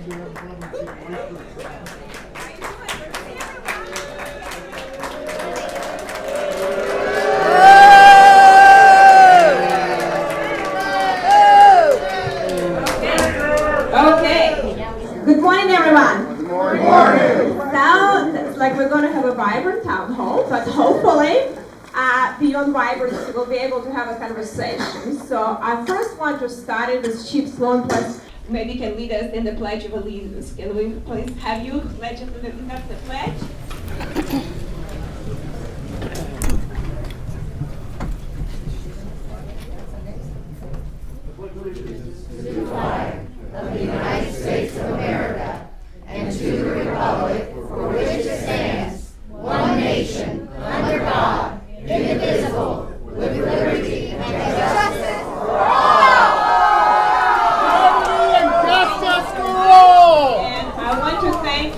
Good morning, everyone. Good morning. Now, it's like we're going to have a vibrant town hall, but hopefully, beyond vibrant, we'll be able to have a conversation. So I first want to start it with Chief Sloan, plus maybe can lead us in the Pledge of Allegiance. Can we please have you pledge us the pledge? To the flag of the United States of America and to the republic for which it stands, one nation, under God, indivisible, with liberty and justice for all. Liberty and justice for all. And I want to thank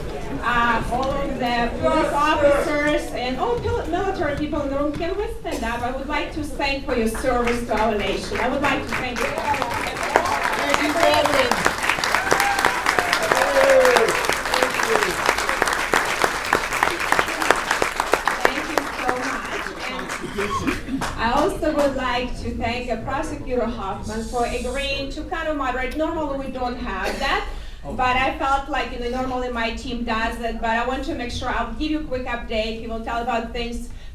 all of the police officers and all military people in the room. Can we stand up? I would like to thank for your service to our nation. I would like to thank you all. Thank you, veterans. I also would like to thank Prosecutor Hoffman for agreeing to kind of moderate. Normally we don't have that, but I felt like normally my team does it, but I want to make sure I'll give you a quick update. He will tell about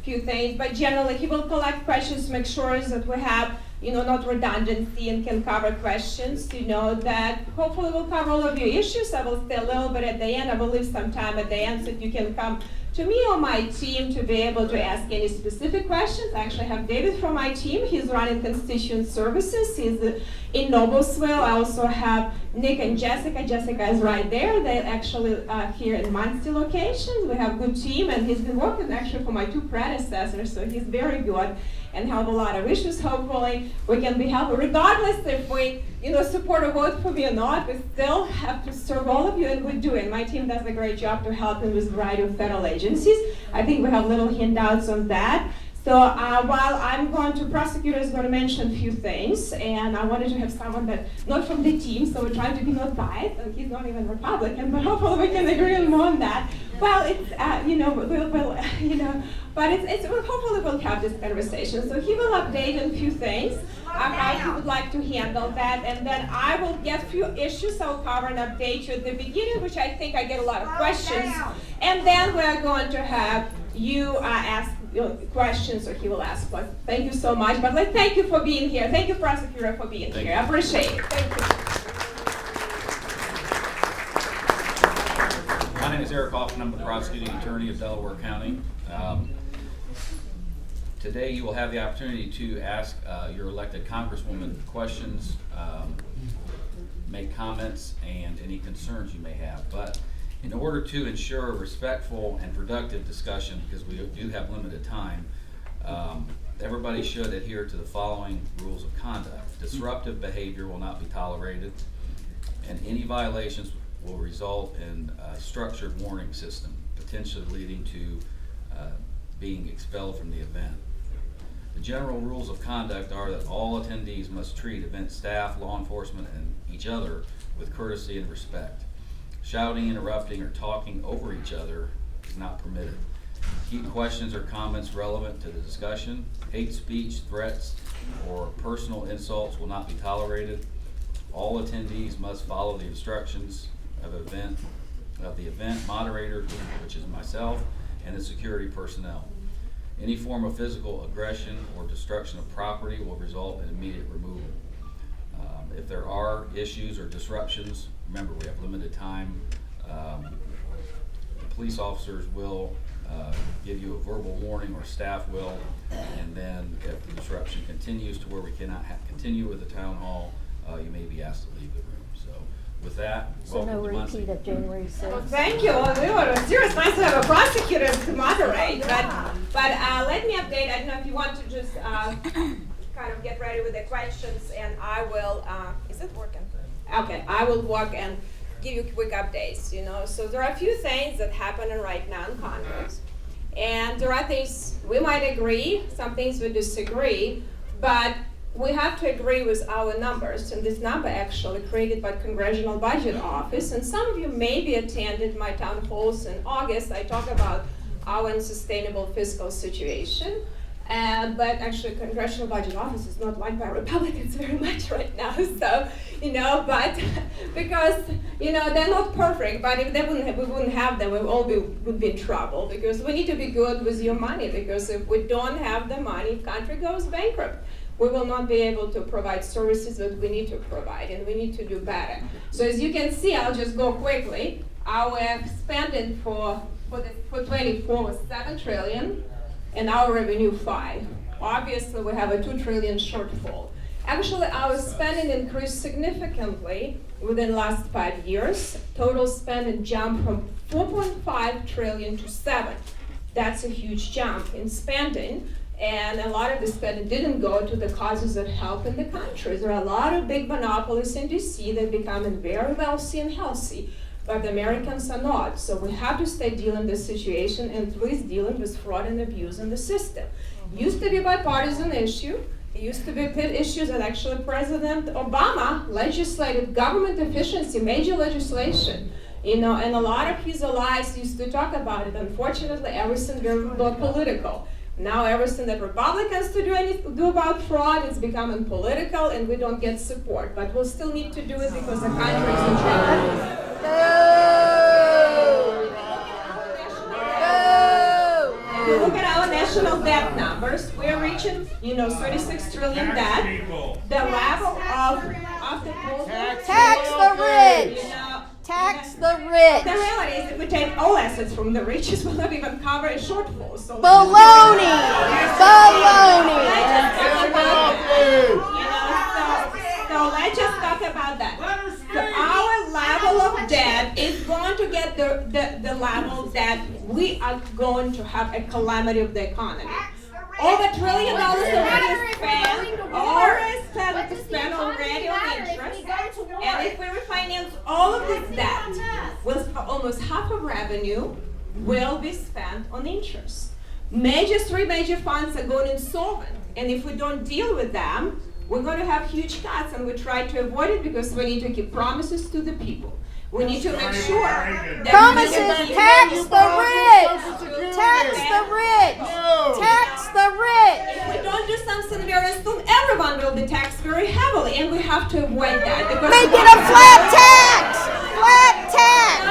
few things, but generally he will collect questions to make sure that we have not redundancy and can cover questions, that hopefully we'll cover all of your issues. I will stay a little bit at the end. I will leave some time at the end so that you can come to me or my team to be able to ask any specific questions. I actually have David from my team. He's running constituent services. He's in Noblesville. I also have Nick and Jessica. Jessica is right there. They're actually here in Muncie location. We have a good team, and he's been working actually for my two predecessors, so he's very good and have a lot of issues. Hopefully we can be helpful. Regardless if we support or vote for me or not, we still have to serve all of you, and we do. And my team does a great job to help with a variety of federal agencies. I think we have little handouts on that. So while I'm going to, prosecutor is going to mention a few things, and I wanted to have someone that, not from the team, so we're trying to be not biased, and he's not even Republican, but hopefully we can agree more on that. Well, it's, hopefully we'll have this conversation. So he will update on a few things, how he would like to handle that, and then I will get a few issues I'll cover and update you at the beginning, which I think I get a lot of questions, and then we're going to have you ask questions, or he will ask questions. Thank you so much, but thank you for being here. Thank you, prosecutor, for being here. I appreciate it. Thank you. My name is Eric Hoffman. I'm the prosecuting attorney of Delaware County. Today you will have the opportunity to ask your elected congresswoman questions, make comments, and any concerns you may have. But in order to ensure a respectful and productive discussion, because we do have limited time, everybody should adhere to the following rules of conduct. Disruptive behavior will not be tolerated, and any violations will result in a structured warning system, potentially leading to being expelled from the event. The general rules of conduct are that all attendees must treat event staff, law enforcement, and each other with courtesy and respect. Shouting, interrupting, or talking over each other is not permitted. Keep questions or comments relevant to the discussion. Hate speech, threats, or personal insults will not be tolerated. All attendees must follow the instructions of the event moderator, which is myself, and the security personnel. Any form of physical aggression or destruction of property will result in immediate removal. If there are issues or disruptions, remember we have limited time. The police officers will give you a verbal warning, or staff will, and then if the disruption continues to where we cannot continue with the town hall, you may be asked to leave the room. So with that, So no repeat of January 6th. Well, thank you. It's serious nice to have a prosecutor to moderate, but let me update. I don't know if you want to just kind of get ready with the questions, and I will, is it working? Okay, I will walk and give you quick updates, So there are a few things that happening right now in Congress. And there are things we might agree, some things we disagree, but we have to agree with our numbers, and this number actually created by Congressional Budget Office, and some of you maybe attended my town halls in August. I talk about our unsustainable fiscal situation. But actually, Congressional Budget Office is not liked by Republicans very much right now. So, but because they're not perfect. But if we wouldn't have them, we all would be in trouble because we need to be good with your money. Because if we don't have the money, if country goes bankrupt, we will not be able to provide services that we need to provide, and we need to do better. So as you can see, I'll just go quickly. Our spending for 24 was $7 trillion. And our revenue 5. Obviously, we have a $2 trillion shortfall. Actually, our spending increased significantly within the last 5 years. Total spending jumped from 4.5 trillion to 7. That's a huge jump in spending. And a lot of the spending didn't go to the causes that help in the country. There are a lot of big monopolies in DC that are becoming very wealthy and healthy. But the Americans are not. So we have to stay dealing with this situation and at least dealing with fraud and abuse in the system. Used to be a bipartisan issue. It used to be issues that actually President Obama legislated government efficiency, major legislation. And a lot of his allies used to talk about it. Unfortunately, everything very political. Now everything that Republicans do about fraud is becoming political, and we don't get support. But we'll still need to do it because the country is in trouble. If you look at our national debt numbers, we're reaching, 36 trillion debt. The level of the Tax the rich. Tax the rich. The reality is, if we take all assets from the rich, it will not even cover a shortfall. So Baloney. Baloney. So let's just talk about that. So our level of debt is going to get the level that we are going to have a calamity of the economy. Over $1 trillion already spent already on interest. And if we refinance all of this debt, almost half of revenue will be spent on interest. Three major funds are going insolvent. And if we don't deal with them, we're going to have huge cuts, and we try to avoid it because we need to keep promises to the people. We need to make sure that Promises, tax the rich. Tax the rich. Tax the rich. if we don't do something very soon, everyone will be taxed very heavily, and we have to avoid that. Because Make it a flat tax. Flat tax.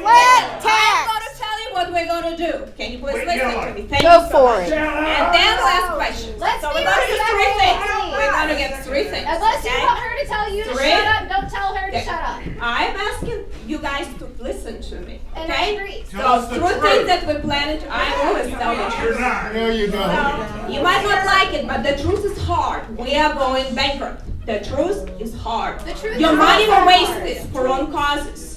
Flat tax. I'm going to tell you what we're going to do. Can you please listen to me? Thank Go you so for much. it. And then last question. Let's So be we're going to do three things. respectful. We're going to get three things. Unless you okay? want her to tell you to Three. shut up, don't tell her to Okay. shut up. I'm asking you guys to listen to me. And I Okay? agree. So through things that we're planning to, I always tell the truth. There you go. So, you might not like it, but the truth is hard. We are going bankrupt. The truth is hard. The truth Your is money were hard. wasted for wrong causes.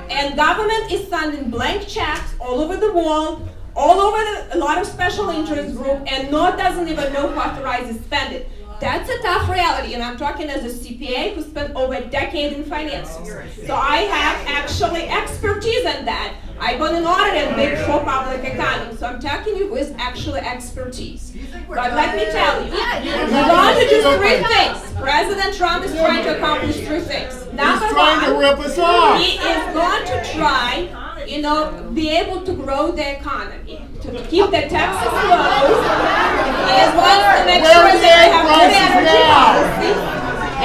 And government is sending blank checks all over the world, all over a lot of special interest group, and doesn't even know who authorizes spending. That's a tough reality, and I'm talking as a CPA who spent over a decade in finances. So I have actually expertise in that. I've been an auditor in Big Four public accounting, so I'm talking you with actual expertise. But let me tell you, we're going to do three things. President Trump is trying to accomplish three things. Number He's trying to one, rip us off. he is going to try, be able to grow the economy, to keep the taxes low. He wants to make sure that we have good energy policy,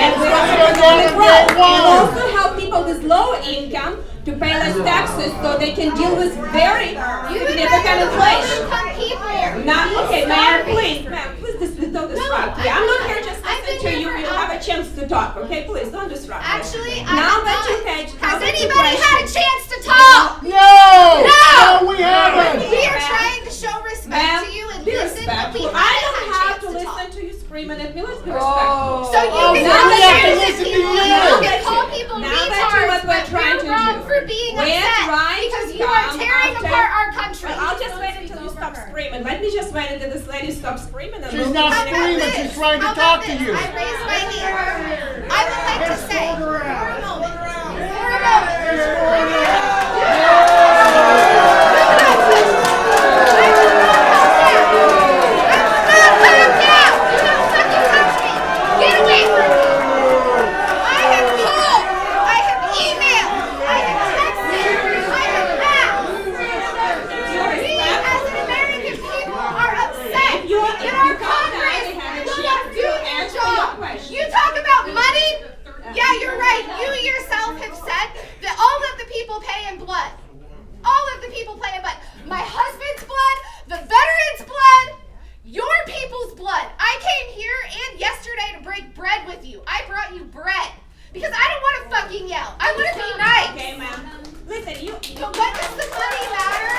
and we have economic growth, and also help people with low income to pay less taxes so they can deal with very significant inflation. Okay, ma'am, please, don't disrupt me. I'm not here just listening to you. You have a chance to talk, okay? Please, don't disrupt me. Actually, Now that you has anybody had a chance to talk? No, we haven't. We are trying to show respect Ma'am, to you and be listen, but we respectful. haven't I had don't a have chance to to talk. listen to you screaming at me. Let's be respectful. So you Oh, can now we have to listen to people, you. you can call people Now that retards, you what we're but trying you're to wrong do. for being We're upset trying because to you are come tearing after- apart our country. Well, I'll just wait until you stop screaming. Let me just wait until this lady stops screaming. And She's we'll not continue. screaming. She's trying to How talk about to this? you. I raised my hand. I would like to say, for a moment, blood. I came here and yesterday to break bread with you. I brought you bread. Because I don't want to fucking yell. I want to be nice. Okay, ma'am. Listen, you. But does the money matter?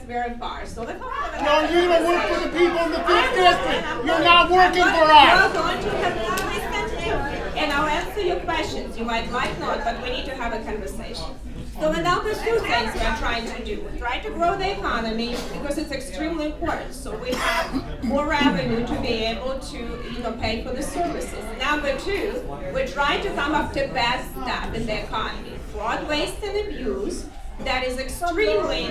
Very far. So let's No, you don't work for the people in the 5th district. You're not working for us. You're going to have to listen to, and I'll answer your questions. You might not, but we need to have a conversation. So now there's two things we're trying to do. We're trying to grow the economy because it's extremely important. So we have more revenue to be able to, pay for the services. Number two, we're trying to come up to bad stuff in the economy. Fraud, waste, and abuse. That is extremely,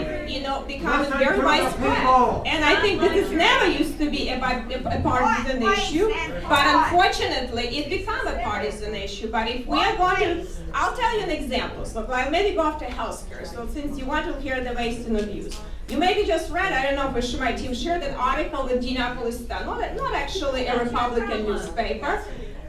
becoming very widespread. And I think this is never used to be a partisan issue, but unfortunately it become a partisan issue. But if we are going to, I'll tell you an example. So I'll maybe go after healthcare. So since you want to hear the waste and abuse. You maybe just read, I don't know if my team shared an article with Indianapolis Star, not actually a Republican newspaper.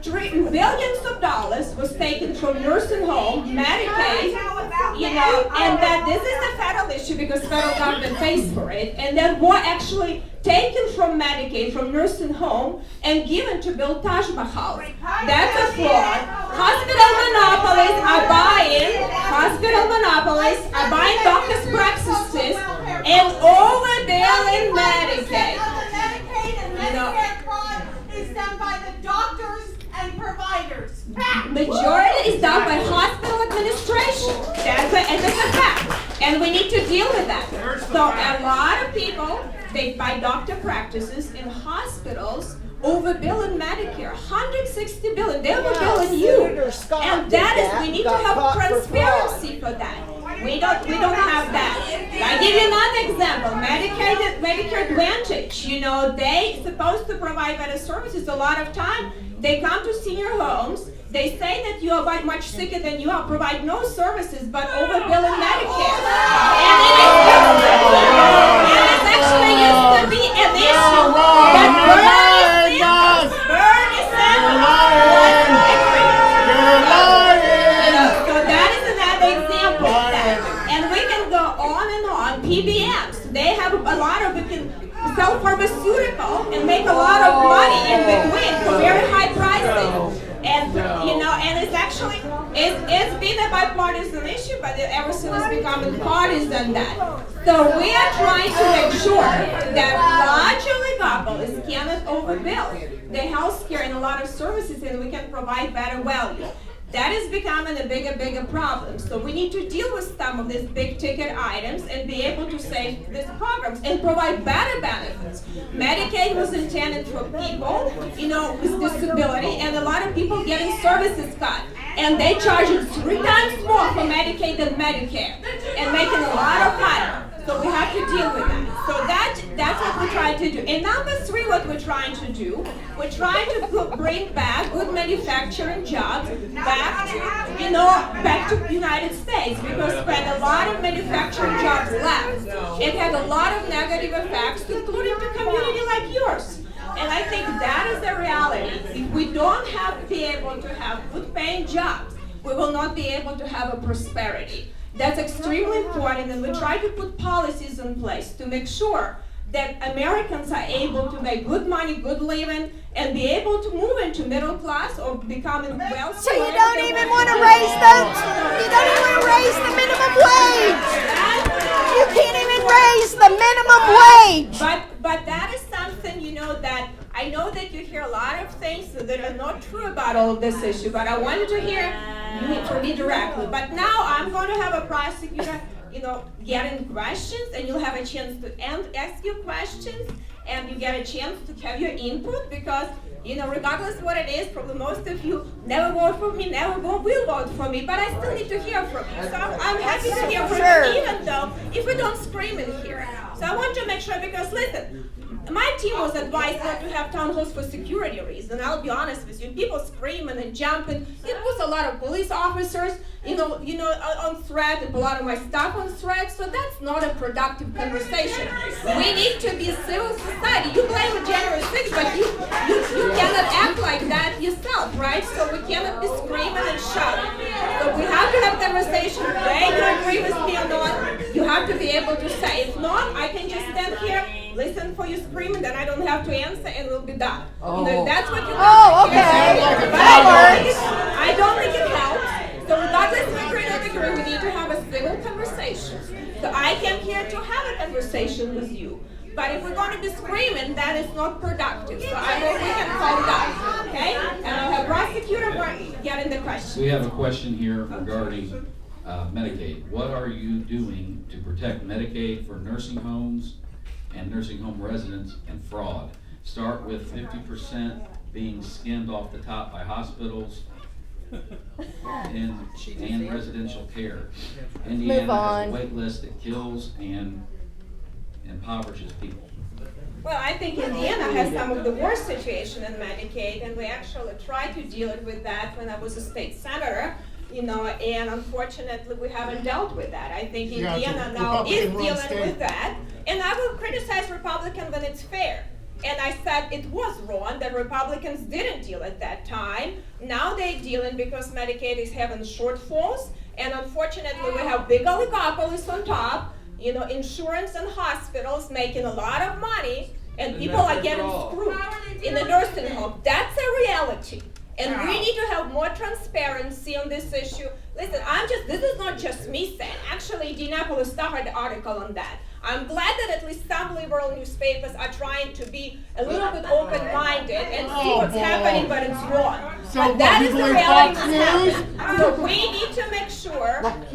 Billions of dollars was taken from nursing home, Medicaid, and that this is a federal issue because federal government pays for it, and then were actually taken from Medicaid, from nursing home, and given to build Taj Mahal. That's a fraud. Hospital monopolies are buying doctors' practices and overbilling Medicaid. Is done by the doctors and providers. Majority is done by hospital administration. That's a fact. And we need to deal with that. So a lot of people, they buy doctor practices in hospitals overbilling Medicare. 160 billion. They overbilling you. And that is, we need to have transparency for that. We don't have that. I give you another example. Medicare Advantage. They supposed to provide better services. A lot of time they come to senior homes. They say that you are much sicker than you are, provide no services but overbilling Medicare. And it actually used to be an issue that Bernie Sanders So that is another example of that. And we can go on and on. PBMs, they have a lot of, we can sell pharmaceutical and make a lot of money in between for very high prices. And and it's actually it's been a bipartisan issue, but ever since it's becoming partisan that. So we are trying to make sure that large oligopolies cannot overbill the healthcare and a lot of services, and we can provide better value. That is becoming a bigger problem. So we need to deal with some of these big ticket items and be able to save these programs and provide better benefits. Medicaid was intended for people, with disability, and a lot of people getting services cut. And they charging 3 times more for Medicaid than Medicare and making a lot of money. So we have to deal with that. So that's what we're trying to do. And number 3, what we're trying to do, we're trying to bring back good manufacturing jobs back to the United States, because when a lot of manufacturing jobs left, it had a lot of negative effects, including to community like yours. And I think that is the reality. If we don't be able to have good paying jobs, we will not be able to have a prosperity. That's extremely important, and we try to put policies in place to make sure that Americans are able to make good money, good living, and be able to move into middle class or becoming wealthy. So you don't even want to raise the minimum wage. You can't even raise the minimum wage. But that is something, that I know that you hear a lot of things that are not true about all of this issue, but I wanted to hear from me directly. But now I'm going to have a prosecutor getting questions, and you'll have a chance to ask your questions, and you get a chance to have your input, because regardless what it is, probably most of you never vote for me, never will vote for me, but I still need to hear from you. So I'm happy to hear from you, even though if we don't scream in here. So I want to make sure, because listen, my team was advised not to have town halls for security reasons. I'll be honest with you. People screaming and jumping. It was a lot of police officers, on threat, and a lot of my staff on threat. So that's not a productive conversation. We need to be civil society. You blame January 6th, but you cannot act like that yourself, right? So we cannot be screaming and shouting. So we have to have conversation. Whether you agree with me or not, you have to be able to say. If not, I can just stand here, listen for you screaming, then I don't have to answer, and we'll be done. That's what you Oh, okay. But I don't think it helps. So regardless of agree or not agree, we need to have a civil conversation. So I came here to have a conversation with you. But if we're going to be screaming, that is not productive. So I hope we can calm down, okay? And I'll have prosecutor get in the question. We have a question here regarding Medicaid. What are you doing to protect Medicaid for nursing homes and nursing home residents and fraud? Start with 50% being skimmed off the top by hospitals and residential care. Indiana has a wait list that kills and impoverishes people. Well, I think Indiana has some of the worst situation in Medicaid, and we actually tried to deal with that when I was a state senator. And unfortunately we haven't dealt with that. I think Indiana now is dealing with that. And I will criticize Republicans when it's fair. And I said it was wrong that Republicans didn't deal at that time. Now they're dealing because Medicaid is having shortfalls. And unfortunately we have big oligopolies on top, insurance and hospitals making a lot of money, and people are getting screwed in the nursing home. That's a reality. And we need to have more transparency on this issue. Listen, this is not just me saying. Actually, Indianapolis Star had an article on that. I'm glad that at least some liberal newspapers are trying to be a little bit open-minded and see what's happening, but it's wrong. But that is the reality that's happening. So we need to make sure that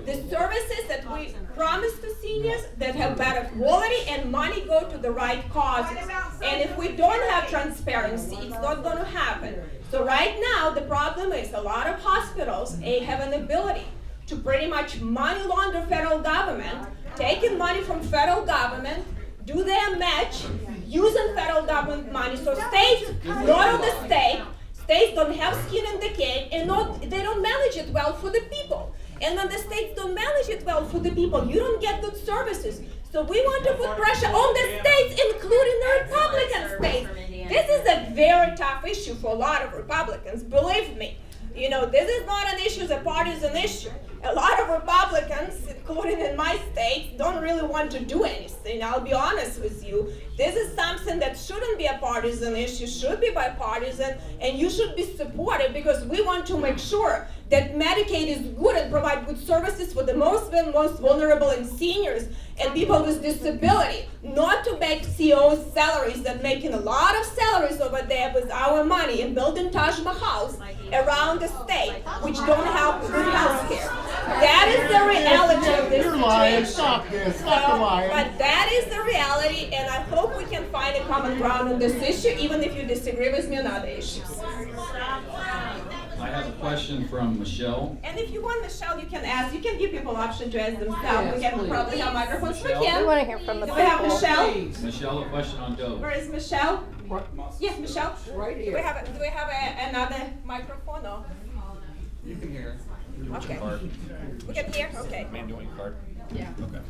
the services that we promise to seniors that have better quality and money go to the right causes. And if we don't have transparency, it's not going to happen. So right now, the problem is a lot of hospitals have an ability to pretty much money launder federal government, taking money from federal government, do their match, using federal government money. So states, not on the states don't have skin in the game, and they don't manage it well for the people. And when the states don't manage it well for the people, you don't get good services. So we want to put pressure on the states, including the Republican states. This is a very tough issue for a lot of Republicans, believe me. This is not an issue, it's a partisan issue. A lot of Republicans, including in my state, don't really want to do anything. I'll be honest with you. This is something that shouldn't be a partisan issue, should be bipartisan, and you should be supportive, because we want to make sure that Medicaid is good and provide good services for the most vulnerable and seniors and people with disability, not to make CEOs salaries that making a lot of salaries over there with our money and building Taj Mahals around the state, which don't help with health care. That is the reality of this situation. Lying. Stop this. Stop the lying. But that is the reality, and I hope we can find a common ground on this issue, even if you disagree with me on other issues. I have a question from Michelle. And if you want, Michelle, you can ask. You can give people option to ask themselves. We can probably have microphones. We We can. want to hear from the Do we have people. Michelle? Michelle, a question on Doge. Where is Michelle? Yes, Michelle. Right Do here. we have another microphone? Or? You can hear. Okay. We can hear? Okay. card? Yeah. Okay.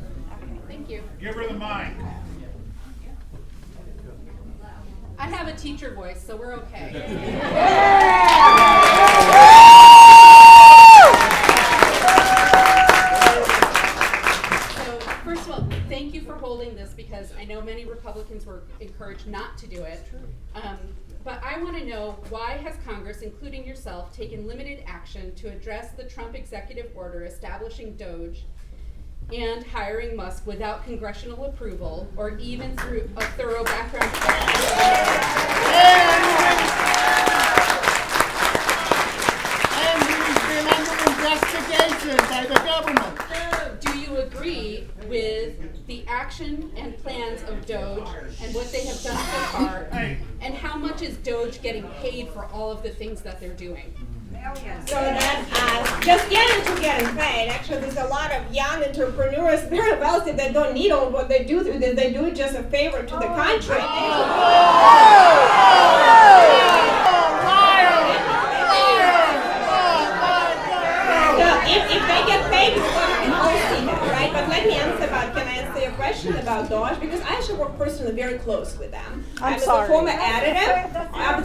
Thank you. Give her the mic. I have a teacher voice, so we're okay. So, first of all, thank you for holding this, because I know many Republicans were encouraged not to do it. But I want to know, why has Congress, including yourself, taken limited action to address the Trump executive order establishing Doge and hiring Musk without congressional approval or even through a thorough background check? And he's been under investigation chosen by the government. Do you agree with the action and plans of Doge and what they have done so far? And how much is Doge getting paid for all of the things that they're doing? So that just getting paid. Actually, there's a lot of young entrepreneurs, very wealthy, that don't need all what they do. They do it just a favor to the country. If they get paid, it's going to be all see that, right? But let me answer can I answer your question about Doge? Because I actually work personally very close with them. I'm as sorry. a former auditor,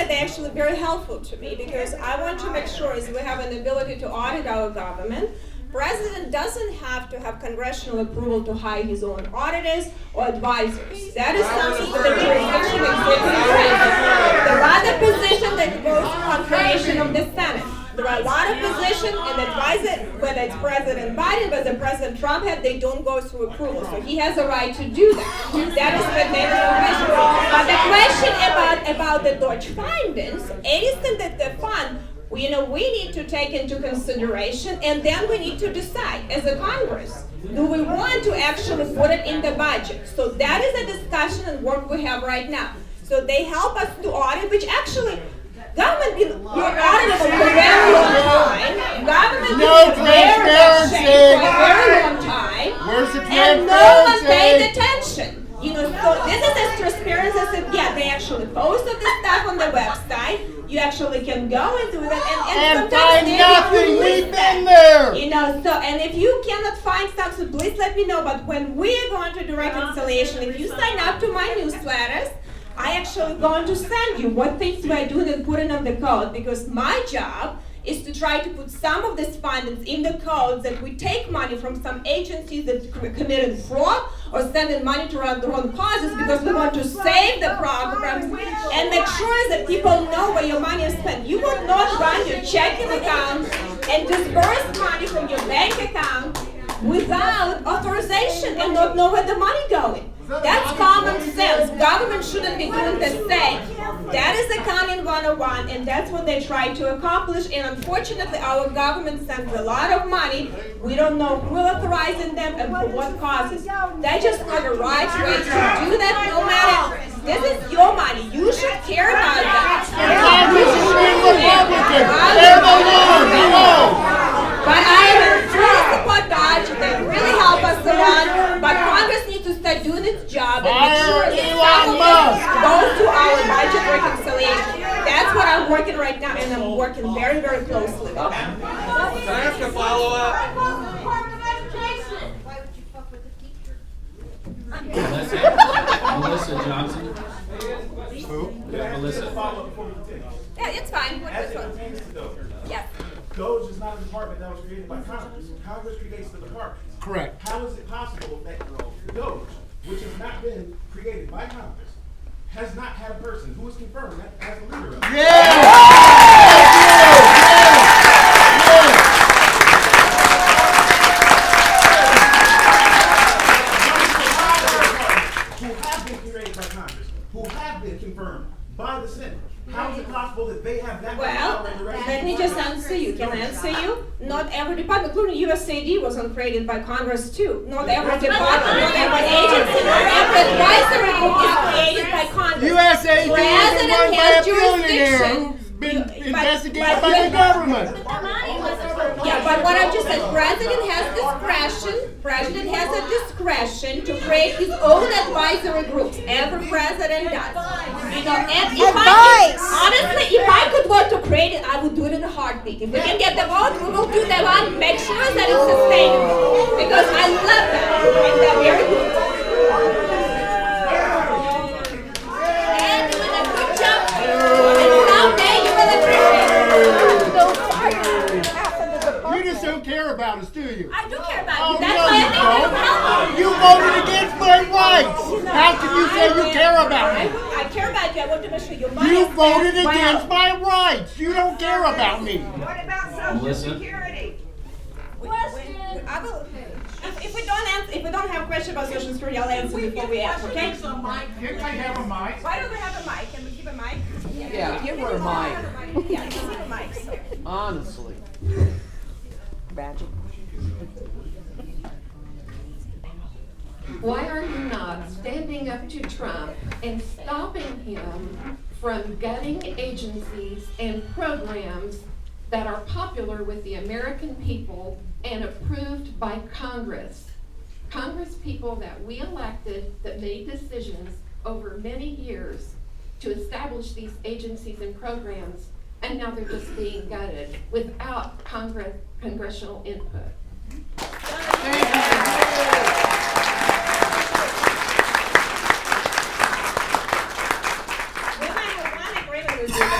they're actually very helpful to me because I want to make sure is we have an ability to audit our government. President doesn't have to have congressional approval to hire his own auditors or advisors. That is something that the jurisdiction executive branch. There are other positions that goes on creation of the Senate. There are a lot of positions and advisors, whether it's President Biden, whether President Trump had, they don't go through approval. So he has a right to do that. That is what they do. But the question about the Doge findings, anything that they fund, we need to take into consideration, and then we need to decide as a Congress, do we want to actually put it in the budget? So that is a discussion and work we have right now. So they help us to audit, which actually, government is audited for a very long time. Government is very bad shape for a very long time. Where's the And no one paid attention. So this is as transparent as it gets. They actually posted this stuff on the website. You actually can go and do that, and sometimes find maybe nothing. you We've lose been that. there. And if you cannot find stuff, so please let me know. But when we are going to do reconciliation, if you sign up to my newsletters, I actually going to send you what things we're doing and putting on the code, because my job is to try to put some of these findings in the code that we take money from some agencies that committed fraud or sending money to the wrong causes, because we want to save the programs and make sure that people know where your money is spent. You will not run your checking account and disburse money from your bank account without authorization and not know where the money going. That's common sense. Government shouldn't be doing the same. That is accounting 101, and that's what they try to accomplish. And unfortunately, our government sends a lot of money. We don't know who is authorizing them and for what causes. That's just not the right way to do that. No matter, this is your money. You should care about that. But I am fully support Doge. They really help us a lot. But Congress needs to start doing its job and make sure that some of this goes to our budget reconciliation. That's what I'm working right now, and I'm working very, very closely. Can I ask a follow-up? Melissa Johnson. Who? Yeah, Melissa. Yeah, it's fine. As it pertains to Doge. Yes. Doge is not a department that was created by Congress. Congress creates the department. Correct. How is it possible that Doge, which has not been created by Congress, has not had a person who is confirmed as the leader of it? Who have been created by Congress, who have been confirmed by the Senate. How is it possible that they have that much Well, power in the rest let me just answer you. Can I answer you? Not every department, including USAID, wasn't created by Congress too. Not every department, not every agency, not every advisory group is created by Congress. USAID is President run by has a billionaire jurisdiction. who's been But investigated by the government. Yeah, but what I just said, President has discretion. President has a discretion to create his own advisory groups. Every president does. And honestly, if I could vote to create it, I would do it in a heartbeat. If we can get the vote, we will do that one. Make sure that it's sustainable, because I love that, and they're very good. And doing a good job. And someday you will appreciate it. You just don't care about us, do you? I do care about Oh, you. That's no, why I you think don't. it'll help you. You voted against my rights. How can you say you care about me? I care about you. I want to make sure your money You is voted spent well. against my rights. You don't care about me. What about Social Melissa? Security? I will. If we don't have questions about Social Security, I'll answer before we ask. Okay? Can I have a mic? Why don't we have a mic? Can we keep a mic? Yeah, give her a mic. Yeah, give me a mic. So. Honestly. Why are you not standing up to Trump and stopping him from gutting agencies and programs that are popular with the American people and approved by Congress? Congress people that we elected that made decisions over many years to establish these agencies and programs, and now they're just being gutted without congressional input.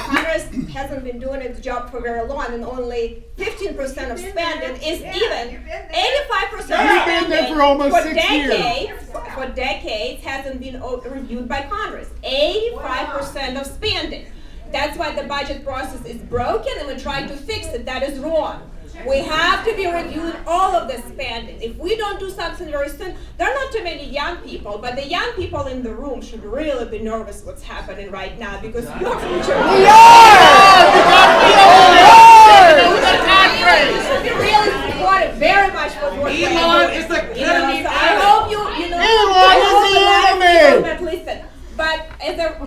Congress hasn't been doing its job for very long, and only 15% of spending is even. 85% of You've been there for almost 6 years. For decades hasn't been reviewed by Congress. 85% of spending. That's why the budget process is broken, and we're trying to fix it. That is wrong. We have to be reviewing all of the spending. If we don't do something very soon, there are not too many young people, but the young people in the room should really be nervous what's happening right now, because your future. We are! You should be really supportive very much for what we're Elon doing. is the You know, enemy. so I hope you know. Elon is the enemy. But listen. But as a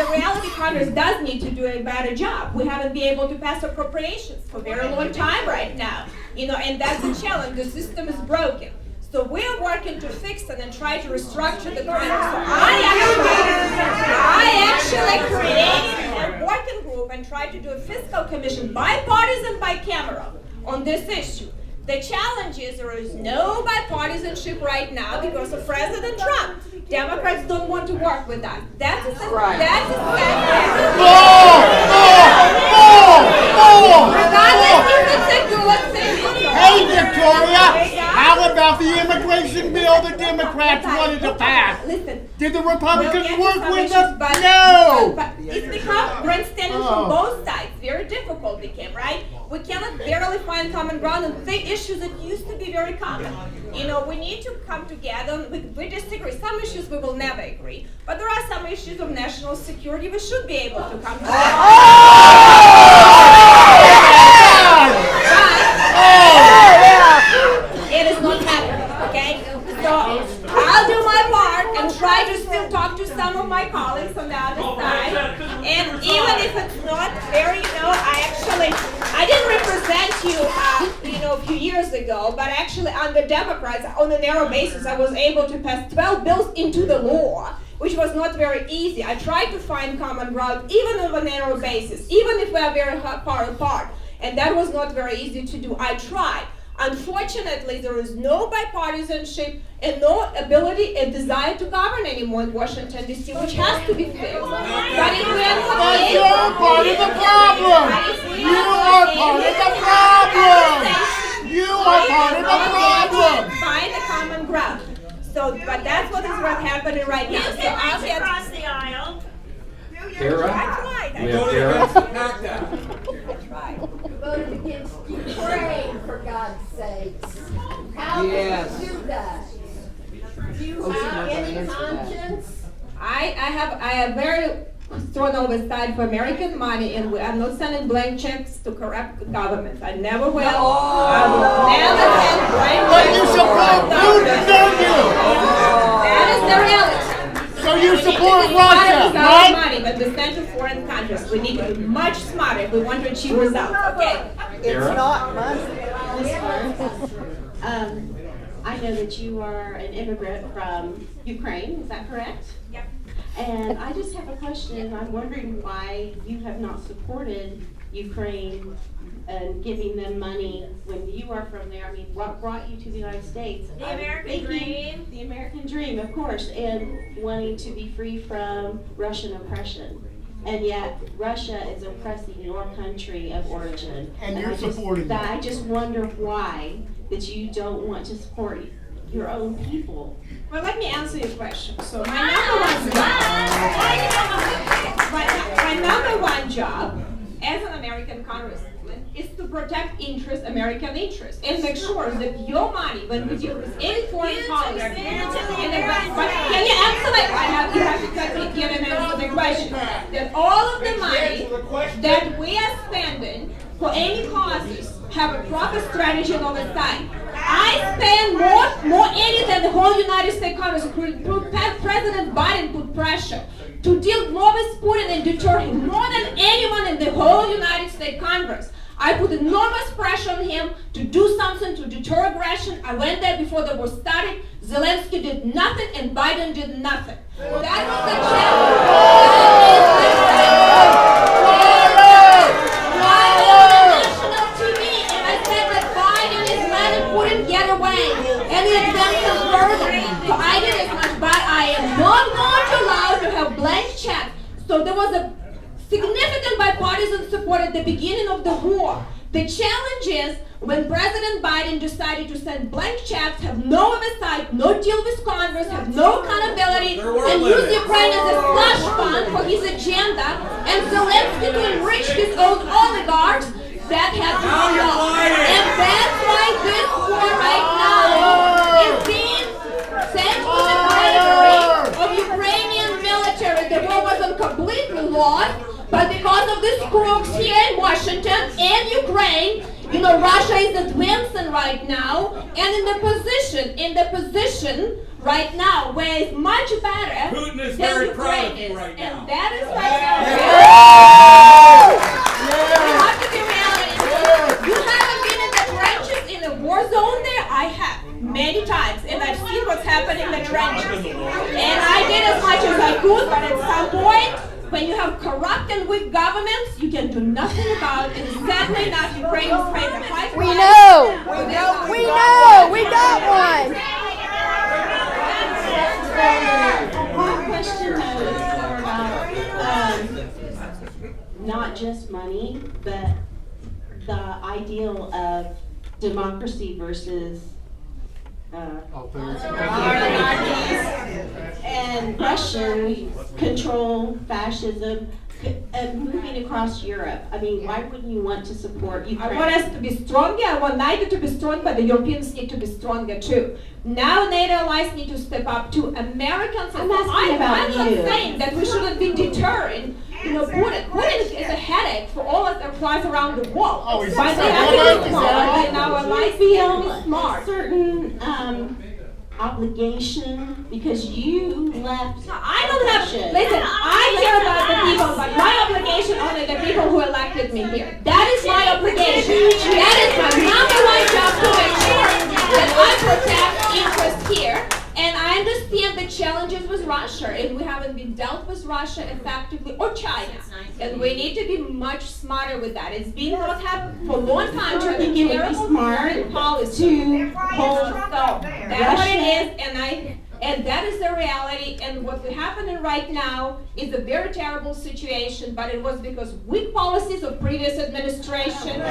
reality, Congress does need to do a better job. We haven't been able to pass appropriations for a very long time right now. You know, and that's the challenge. The system is broken. So we're working to fix it and try to restructure the Congress. So I actually created a working group and tried to do a fiscal commission, bipartisan, bicameral, on this issue. The challenge is there is no bipartisanship right now because of President Trump. Democrats don't want to work with us. That's a sad fact. Regardless if it's a good thing. Hey, Victoria, how about the immigration bill the Democrats wanted to pass? Listen. Did the Republicans We'll work get with to some them? issues, No! But it's become grandstanding from both sides. Very difficult became, right? We cannot barely find common ground on the issues that used to be very common. You know, we need to come together. We disagree. Some issues we will never agree. But there are some issues of national security we should be able to come together. It is not happening, okay? So I'll do my part and try to still talk to some of my colleagues on the other side. And even if it's not very, you know, I didn't represent you, a few years ago, but actually under Democrats, on a narrow basis, I was able to pass 12 bills into the law, which was not very easy. I tried to find common ground, even on a narrow basis, even if we are very far apart. And that was not very easy to do. I tried. Unfortunately, there is no bipartisanship and no ability and desire to govern anymore in Washington, D.C., which has to be fixed. But if we are not But you're part of the problem! You are part of the problem! You are part of the problem! Find a common ground. So, but that's what is happening right now. So I'll get across the aisle. Tara? I tried. We have Tara. I tried. Voted against Ukraine, for God's sakes. How can you do that? Do you have any conscience? I have very strong oversight for American money, and I'm not sending blank checks to corrupt governments. I never will. I will never send blank But checks you to support corrupt Putin, governments. don't you? That is the reality. So you support It's Russia, our right? money, but we send to foreign countries. We need to be much smarter if we want to achieve results. Okay. Tara? I know that you are an immigrant from Ukraine, is that correct? Yep. And I just have a question. I'm wondering why you have not supported Ukraine and giving them money when you are from there. I mean, what brought you to the United States? The I'm American thinking dream. The American dream, of course, and wanting to be free from Russian oppression. And yet, Russia is oppressing your country of origin. And you're I just- supporting that. it. I just wonder why that you don't want to support your own people. Well, let me answer your question. So my number one job as an American congressman is to protect American interests, and make sure that your money, when we deal with any foreign policy, can you answer that? You have to cut me here and answer the question. That all of the money that we are spending for any causes have a proper strategy and oversight. I spend more money than the whole United States Congress. President Biden put pressure to deal more with Putin and deter him more than anyone in the whole United States Congress. I put enormous pressure on him to do something to deter aggression. I went there before the war started. Zelensky did nothing and Biden did nothing. That was the national TV, and I said that Biden is letting Putin get away. And he advances further. So I did as much, but I am not going to allow to have blank checks. So there was a significant bipartisan support at the beginning of the war. The challenge is when President Biden decided to send blank checks, have no oversight, no deal with Congress, have no accountability, and use Ukraine as a slush fund for his agenda, and Zelensky to enrich his own oligarchs, that had to stop. And that's why this war right now is being sent to the bravery of Ukrainian military. The war wasn't completely lost, but because of these crooks here in Washington and Ukraine, you know, Russia is advancing right now, and in the position right now where it's much better Putin is than very Ukraine proud of is. you right now. And that is right now. You have to be reality. You haven't been in the trenches in a war zone there? I have, many times, and I've seen what's happening in the trenches. And I did as much as I could, but at some point, when you have corrupt and weak governments, you can do nothing about it. And sadly enough, Ukraine is paying the high price. We know. We got one. My question though is more about not just money, but the ideal of democracy versus and Russian control, fascism, moving across Europe. I mean, why wouldn't you want to support Ukraine? I want us to be stronger. I want NATO to be strong, but the Europeans need to be stronger too. Now NATO allies need to step up too. Americans, I'm asking about I'm not you. saying that we shouldn't be deterring. You know, Putin is a headache for all of us that flies around the world. Oh, he's but so they have to smart. be smart, and our allies feel smart. Certain obligation because you left. I don't have, listen, I care about the people, but my obligation only the people who elected me here. That is my obligation. That is my number one job to make sure that I protect interests here. And I understand the challenges with Russia, and we haven't been dealt with Russia effectively, or China. And we need to be much smarter with that. It's been what happened for a long time to think it would be smart policy to hold so that's what it is, and that is the reality. And what's happening right now is a very terrible situation, but it was because weak policies of previous administration.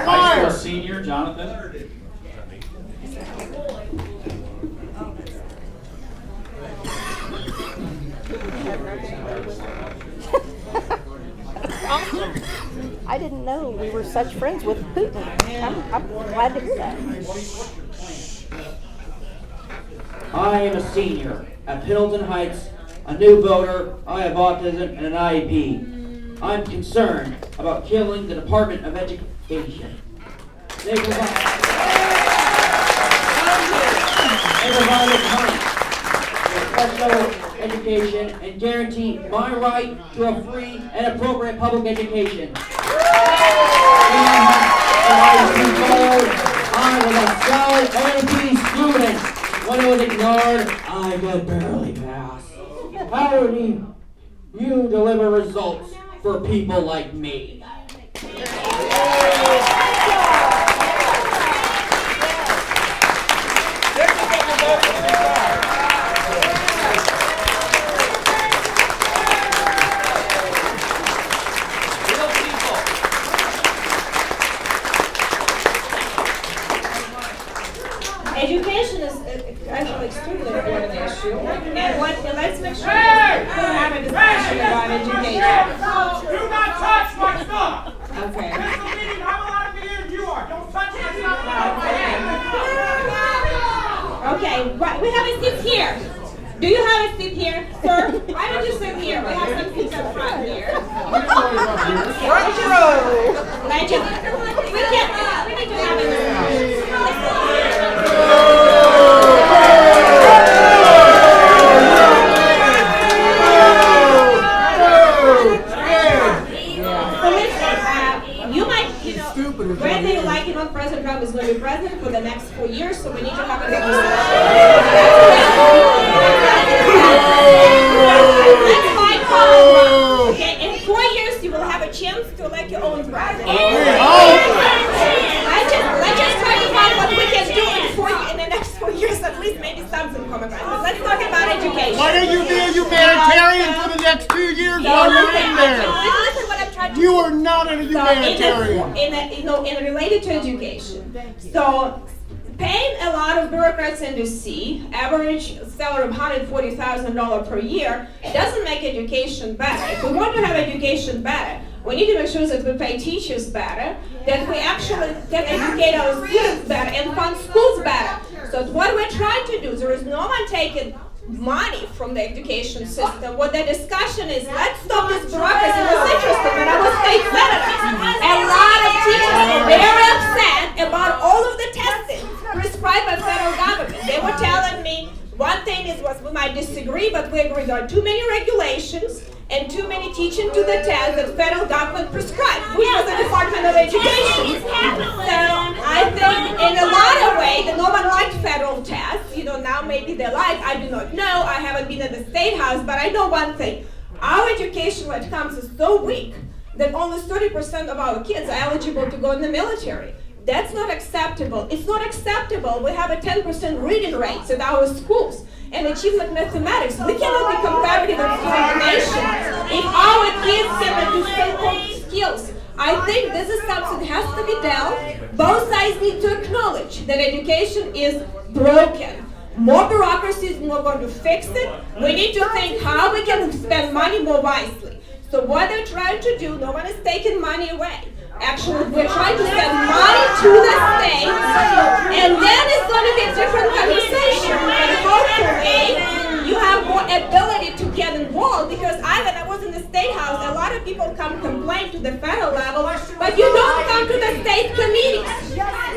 High school senior, Jonathan. I didn't know we were such friends with Putin. I'm glad to hear that. I am a senior at Pendleton Heights, a new voter. I have autism and an IEP. I'm concerned about killing the Department of Education. They provide money for special education and guarantee my right to a free and appropriate public education. I was a AP student. When it was ignored, I could barely pass. How do you deliver results for people like me? Education is actually extremely important issue, and let's make sure that we have a discussion about education. Do not touch my stuff! Okay. This is a meeting, I'm allowed to be in, you are. Don't touch my stuff. Okay, we have a seat here. Do you have a seat here, sir? Why don't you sit here? We have some seats up front here. Front row. Legend. We need to have whether you like it or not, President Trump is going to be president for the next 4 years, so we need to have a Let's fight for okay, in 4 years you will have a chance to elect your own president. Let's just try to find what we can do in the next 4 years, at least maybe something come about. But let's talk about education. Why don't you be a humanitarian for the next 2 years while you're in there? Listen what I'm trying to You are not a humanitarian. In related to education. So, paying a lot of bureaucrats in D.C., average salary of $140,000 per year, doesn't make education better. If we want to have education better, we need to make sure that we pay teachers better, that we actually can educate our students better and fund schools better. So what we're trying to do, there is no one taking money from the education system. What the discussion is, let's stop this bureaucracy. It was interesting when I was state senator. A lot of teachers were very upset about all of the testing prescribed by federal government. They were telling me one thing was we might disagree, but we agree there are too many regulations and too many teaching to the test that federal government prescribed, which was the Department of Education. So I think in a lot of ways, no one liked federal tests. Now maybe they like, I do not know. I haven't been at the State House, but I know one thing. Our education when it comes is so weak that only 30% of our kids are eligible to go in the military. That's not acceptable. It's not acceptable. We have a 10% reading rate at our schools and achievement mathematics. We cannot be competitive in the nation if our kids cannot do so-called skills. I think this is something that has to be dealt. Both sides need to acknowledge that education is broken. More bureaucracy is not going to fix it. We need to think how we can spend money more wisely. So what they're trying to do, no one is taking money away. Actually, we're trying to send money to the states, and then it's going to be a different conversation. And hopefully, you have more ability to get involved, because when I was in the State House, a lot of people come complain to the federal level, but you don't come to the state committees.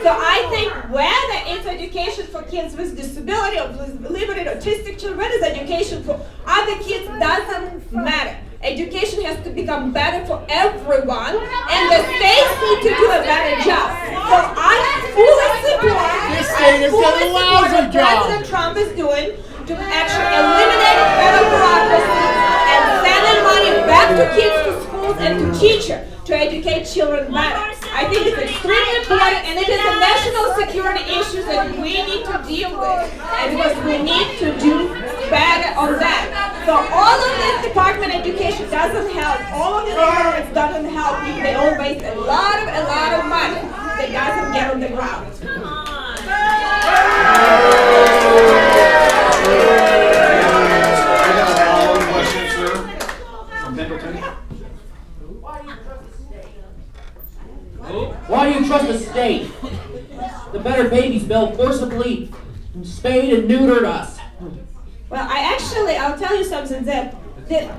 So I think whether it's education for kids with disability or limited autistic children, whether it's education for other kids, doesn't matter. Education has to become better for everyone, and the states need to do a better job. So I fully support what President Trump is doing to actually eliminate federal bureaucracy and sending money back to kids, to schools, and to teachers to educate children better. I think it's extremely important, and it is a national security issue that we need to deal with, and because we need to do better on that. So all of this Department of Education doesn't help. All of this government doesn't help. They all waste a lot of money that doesn't get on the ground. Come on. Why do you trust the state? The Better Babies bill forcibly spayed and neutered us. Well, I'll tell you something that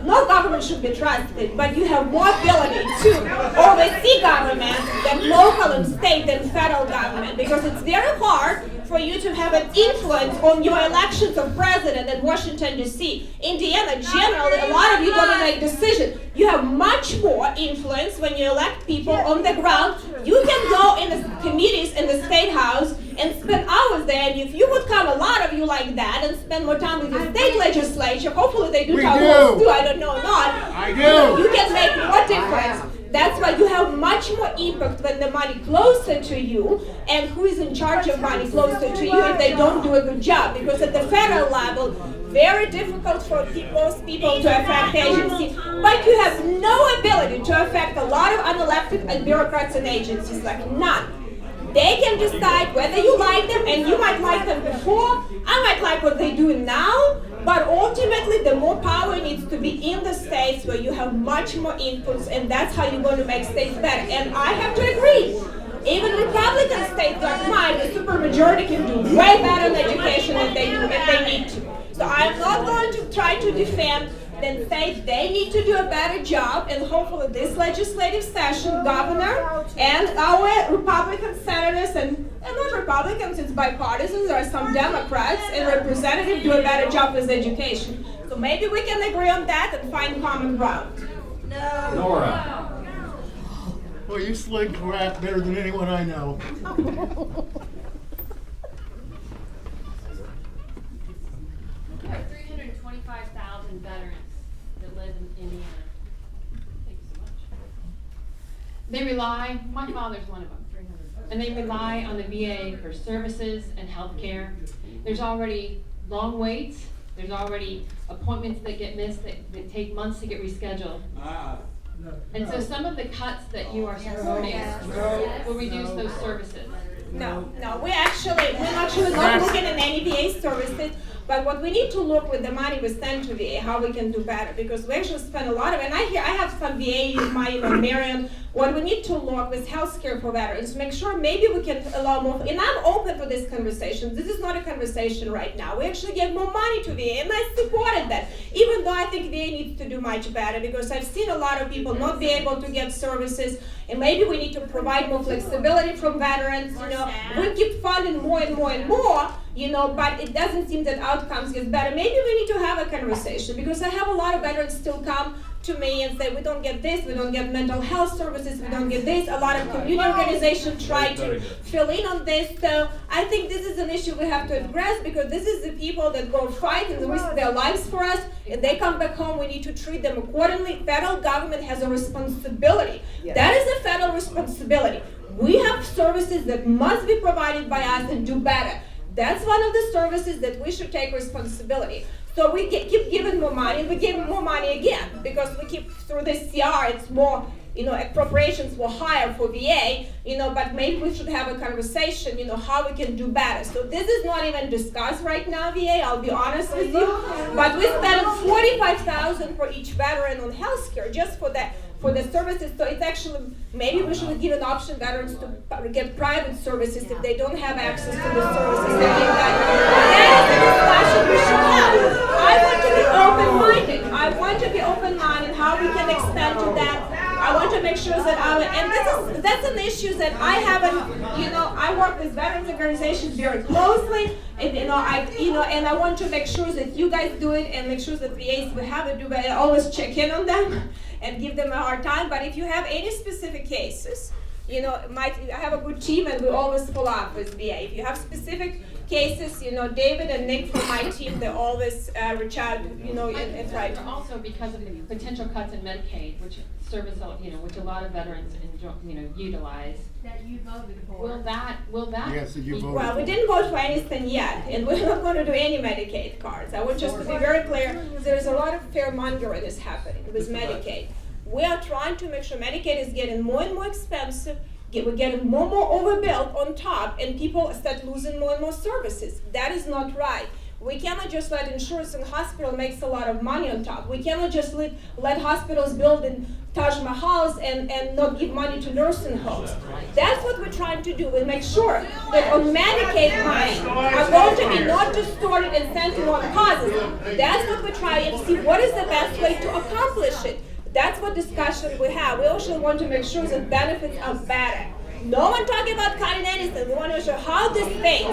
no government should be trusted, but you have more ability to oversee government than local and state than federal government, because it's very hard for you to have an influence on your elections of president in Washington, D.C. Indiana, generally, a lot of you don't make decisions. You have much more influence when you elect people on the ground. You can go in the committees in the State House and spend hours there, and if you would come, a lot of you like that, and spend more time with your state legislature, hopefully they do town halls too, I don't know or not. I do. You can make more difference. That's why you have much more impact when the money closer to you, and who is in charge of money closer to you if they don't do a good job. Because at the federal level, very difficult for most people to affect agencies, but you have no ability to affect a lot of unelected bureaucrats and agencies, like none. They can decide whether you like them, and you might like them before, I might like what they're doing now, but ultimately the more power needs to be in the states where you have much more influence, and that's how you're going to make states better. And I have to agree, Even Republican states like mine, the supermajority can do way better in education if they need to. So I'm not going to try to defend then say they need to do a better job, and hopefully this legislative session, governor and our Republican senators and not Republicans, it's bipartisan, there are some Democrats and representatives do a better job with education. So maybe we can agree on that and find common ground. No. Nora. Well, you sling crap better than anyone I know. We have 325,000 veterans that live in Indiana. Thank you so much. They rely, my father's one of them, and they rely on the VA for services and health care. There's already long waits. There's already appointments that get missed that take months to get rescheduled. And so some of the cuts that you are supporting will reduce those services. No, we're actually not looking at any VA services, but what we need to look with the money we send to VA, how we can do better, because we actually spend a lot of it. And I have some VA in my Marion. What we need to look with healthcare for veterans, make sure maybe we can allow more, and I'm open for this conversation. This is not a conversation right now. We actually give more money to VA, and I supported that, even though I think VA needs to do much better, because I've seen a lot of people not be able to get services, and maybe we need to provide more flexibility from veterans. We keep funding more and more and more, but it doesn't seem that outcomes get better. Maybe we need to have a conversation, because I have a lot of veterans still come to me and say, we don't get this, we don't get mental health services, we don't get this. A lot of community organizations try to fill in on this. So I think this is an issue we have to address, because this is the people that go fight and risk their lives for us, and they come back home, we need to treat them accordingly. Federal government has a responsibility. That is a federal responsibility. We have services that must be provided by us and do better. That's one of the services that we should take responsibility. So we keep giving more money, and we give more money again, because we keep through this CR, it's more, appropriations were higher for VA, but maybe we should have a conversation, how we can do better. So this is not even discussed right now, VA, I'll be honest with you, but we spent $45,000 for each veteran on healthcare just for that. For the services, so it's actually, maybe we should give an option veterans to get private services if they don't have access to the services that we got. That is a discussion we should have. I want to be open-minded. I want to be open-minded how we can expand to that. I want to make sure that and that's an issue that I haven't, I work with veterans organizations very closely, and and I want to make sure that you guys do it and make sure that VAs will have it do better. I always check in on them and give them a hard time. But if you have any specific cases, I have a good team and we always follow up with VA. If you have specific cases, David and Nick from my team, they always reach out, and try to. Also because of the potential cuts in Medicaid, which which a lot of veterans utilize. That you voted for. Will that? Yes, you voted Well, we didn't vote for anything yet, and we're not going to do any Medicaid cards. I want just to be very clear, there's a lot of fear-mongering is happening with Medicaid. We are trying to make sure Medicaid is getting more and more expensive, we're getting more and more overbuilt on top, and people start losing more and more services. That is not right. We cannot just let insurance and hospital makes a lot of money on top. We cannot just let hospitals build in Taj Mahals and not give money to nursing homes. That's what we're trying to do. We make sure that on Medicaid money are going to be not distorted and sent to wrong causes. That's what we're trying to see. What is the best way to accomplish it? That's what discussion we have. We also want to make sure that benefits are better. No one talking about cutting anything. We want to show how this pays,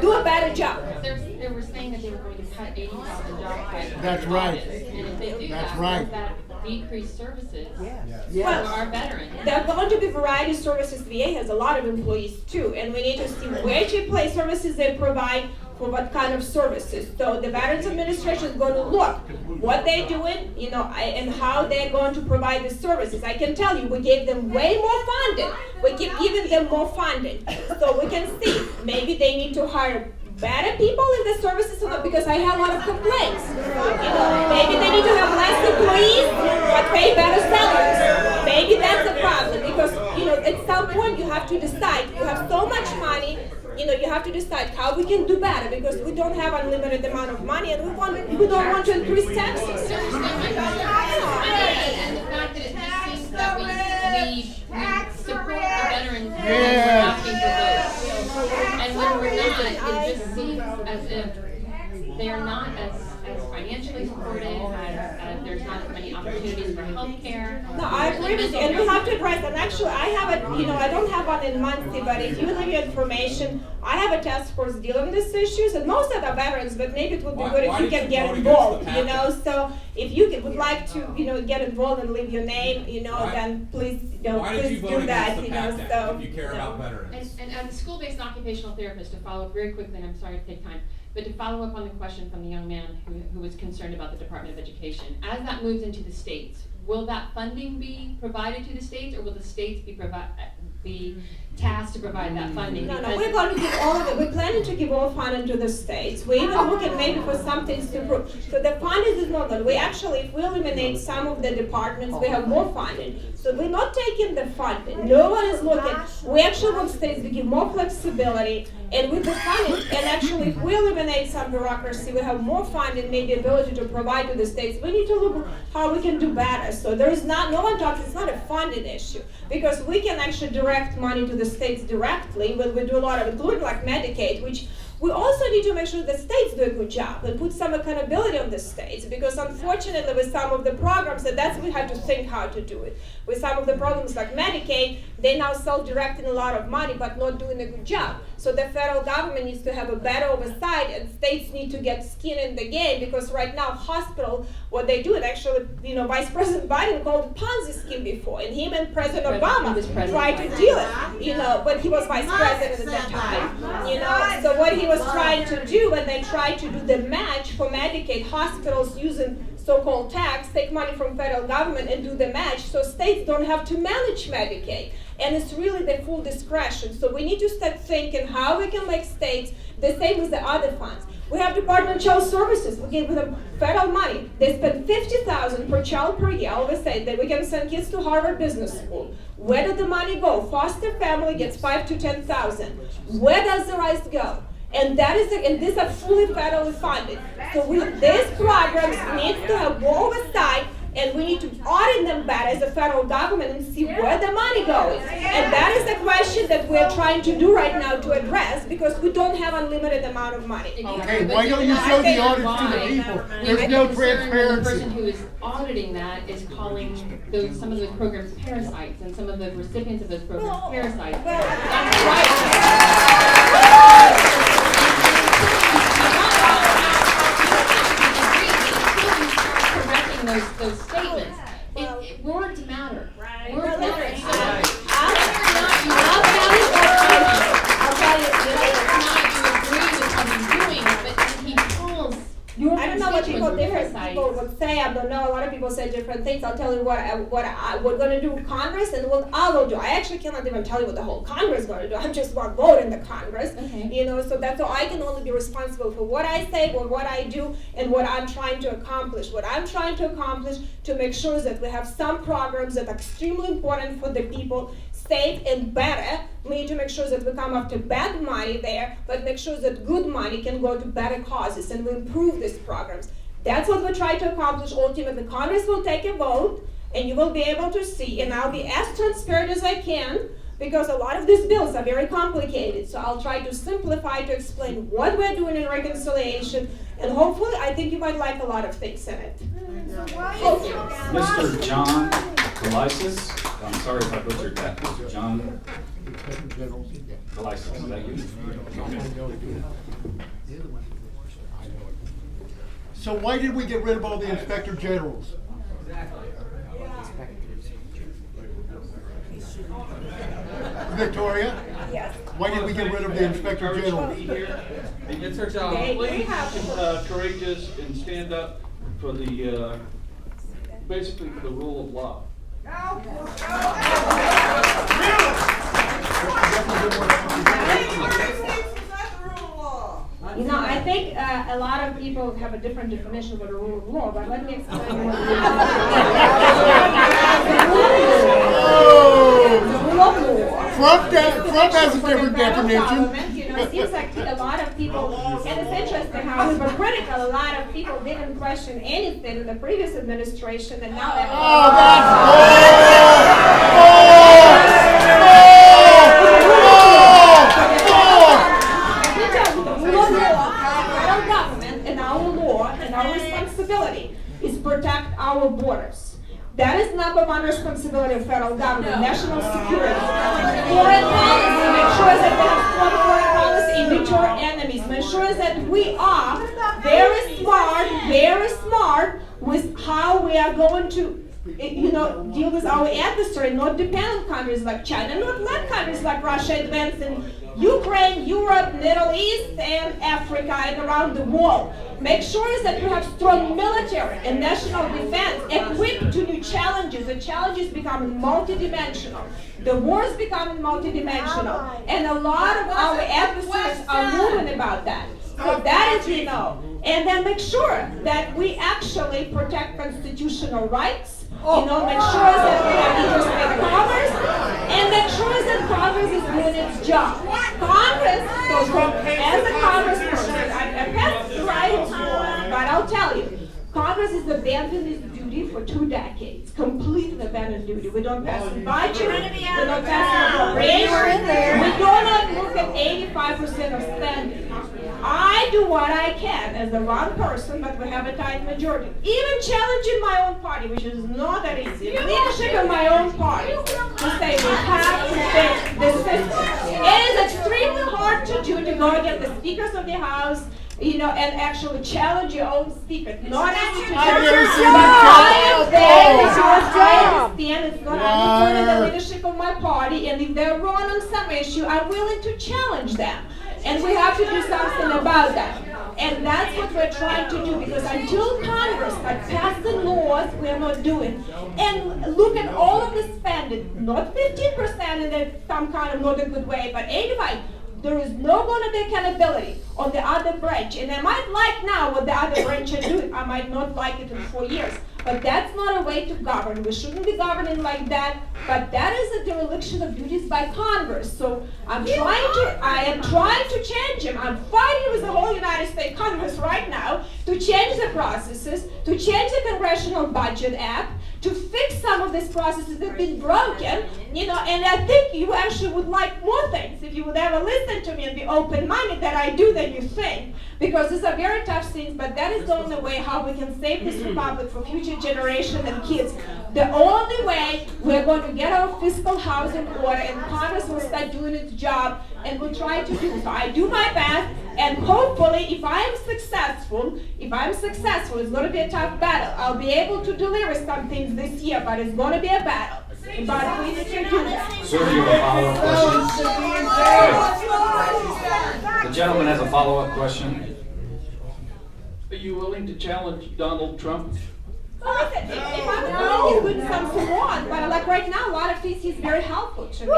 do a better job. They were saying that they were going to cut 80,000 jobs. That's right. And if they do That's right. will that decrease services Well, for our veterans? there are going to be variety of services. VA has a lot of employees too, and we need to see where to place services they provide for what kind of services. So the Veterans Administration is going to look what they're doing, and how they're going to provide the services. I can tell you, we gave them way more funding. We keep giving them more funding, so we can see maybe they need to hire better people in the services, because I have a lot of complaints. Maybe they need to have less employees but pay better salaries. Maybe that's a problem, because at some point you have to decide. You have so much money. You have to decide how we can do better, because we don't have unlimited amount of money, and we don't want to increase taxes. And the fact that it just seems that we support the veterans. they're not as financially supported, as there's not as many opportunities for health care. No, I agree with you, and we have to address, and actually, I have a, I don't have one in Muncie, but if you leave your information, I have a task force dealing with these issues, and most of the veterans, but maybe it would be good if you can get involved, so if you would like to, get involved and leave your name, then please, please do that, so. If you care about veterans. And as a school-based occupational therapist, to follow up very quickly, and I'm sorry to take time, but to follow up on the question from the young man who was concerned about the Department of Education, as that moves into the states, will that funding be provided to the states, or will the states be tasked to provide that funding? No, we're going to give all of it. We're planning to give all funding to the states. We're even looking maybe for some things to improve. So the funding is not good. We actually, if we eliminate some of the departments, we have more funding. So we're not taking the funding. No one is looking. We actually want states to give more flexibility. And with the funding, and actually if we eliminate some bureaucracy, we have more funding, maybe ability to provide to the states. We need to look how we can do better. So there is no one talks, it's not a funding issue. Because we can actually direct money to the states directly, but we do a lot of it, including like Medicaid, which we also need to make sure the states do a good job and put some accountability on the states, because unfortunately with some of the programs, and that's we have to think how to do it. With some of the programs like Medicaid, they now self-directing a lot of money but not doing a good job. So the federal government needs to have a better oversight, and states need to get skin in the game, because right now hospital, what they do, and actually, Vice President Biden called it Ponzi scheme before, and him and President Obama tried to deal it, but he was vice president at that time, so what he was trying to do when they tried to do the match for Medicaid, hospitals using so-called tax, take money from federal government and do the match, so states don't have to manage Medicaid. And it's really the full discretion. So we need to start thinking how we can make states the same as the other funds. We have Department of Child Services. We give them federal money. They spend $50,000 per child per year. I always say that we can send kids to Harvard Business School. Where did the money go? Foster family gets $5,000 to $10,000. Where does the rest go? And that is, and these are fully federally funded. So these programs need to have more oversight, and we need to audit them better as a federal government and see where the money goes. And that is the question that we're trying to do right now to address, because we don't have unlimited amount of money. Okay, why don't you show the audits to the people? There's no transparency. The person who is auditing that is calling some of those programs parasites, and some of the recipients of those programs parasites. That's right. Those statements. Words matter. Words matter. I'll tell you, I don't know what different people would say. I don't know. A lot of people say different things. I'll tell you what we're going to do in Congress and what I will do. I actually cannot even tell you what the whole Congress is going to do. I'm just one vote in the Congress. Okay. So that's all. I can only be responsible for what I say, or what I do, and what I'm trying to accomplish. What I'm trying to accomplish to make sure that we have some programs that are extremely important for the people, safe and better. We need to make sure that we come after bad money there, but make sure that good money can go to better causes, and we improve these programs. That's what we try to accomplish. Ultimately, Congress will take a vote, and you will be able to see, and I'll be as transparent as I can, because a lot of these bills are very complicated. So I'll try to simplify, to explain what we're doing in reconciliation, and hopefully, I think you might like a lot of things in it. Mr. John Galisis, I'm sorry if I butchered that. Mr. John Galisis, is that you? So why did we get rid of all the inspector generals? Victoria? Yes. Why did we get rid of the inspector general? It's her job. Please be courageous and stand up for the, basically for the rule of law. I think a lot of people have a different definition of the rule of law, but let me explain what the rule of law. Trump has a different definition. It seems like a lot of people, and it's interesting how we were critical. A lot of people didn't question anything in the previous administration, and now responsibility is protect our borders. That is number one responsibility of federal government, national security. Foreign policy, make sure that we have strong foreign policy and deter enemies. Make sure that we are very smart with how we are going to deal with our adversary, not depend on countries like China, not let countries like Russia advance in Ukraine, Europe, Middle East, and Africa, and around the world. Make sure that we have strong military and national defense equipped to new challenges. The challenges become multidimensional. The wars become multidimensional. And a lot of our adversaries are moving about that. So that is, And then make sure that we actually protect constitutional rights. Make sure that we have interstate commerce, and make sure that Congress is doing its job. Congress, as a congressperson, I passed the right, but I'll tell you, Congress has abandoned its duty for 2 decades. Completely abandoned duty. We don't pass the budget. We don't pass the appropriations. We do not look at 85% of spending. I do what I can as the one person, but we have a tight majority. Even challenging my own party, which is not that easy. Leadership of my own party to say we have to fix the system. It is extremely hard to do to go against the speakers of the House, and actually challenge your own speaker. Not easy to do. I've never seen that I understand it's not I'm the leadership of my party, and if they're wrong on some issue, I'm willing to challenge them. And we have to do something about that. And that's what we're trying to do, because until Congress starts passing laws, we are not doing. And look at all of the spending, not 15% in some kind of not a good way, but 85%. There is no going to be accountability on the other branch. And I might like now what the other branch are doing. I might not like it in 4 years. But that's not a way to govern. We shouldn't be governing like that. But that is a dereliction of duties by Congress. So I am trying to change them. I'm fighting with the whole United States Congress right now to change the processes, to change the Congressional Budget Act, to fix some of these processes that have been broken, and I think you actually would like more things if you would ever listen to me and be open-minded that I do than you think, because these are very tough things, but that is the only way how we can save this republic for future generations and kids. The only way we're going to get our fiscal house in order, and Congress will start doing its job, and we'll try to do so. I do my best, and hopefully, if I'm successful, it's going to be a tough battle. I'll be able to deliver some things this year, but it's going to be a battle. But we need to do that. Sir, do you have a follow-up question? The gentleman has a follow-up question. Are you willing to challenge Donald Trump? Well, listen, if I'm willing, he's doing something wrong, but like right now, a lot of things he's very helpful to me.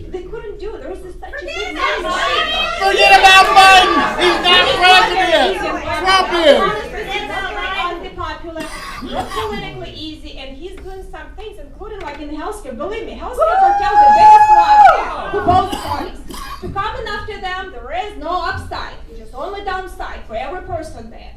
They couldn't do it. There was such a big Forget about Biden! He's not president! Trump is! Unpopular, not politically easy, and he's doing some things, including like in healthcare. Believe me, healthcare cartel the biggest one for both parties. To come in after them, there is no upside, just only downside for every person there.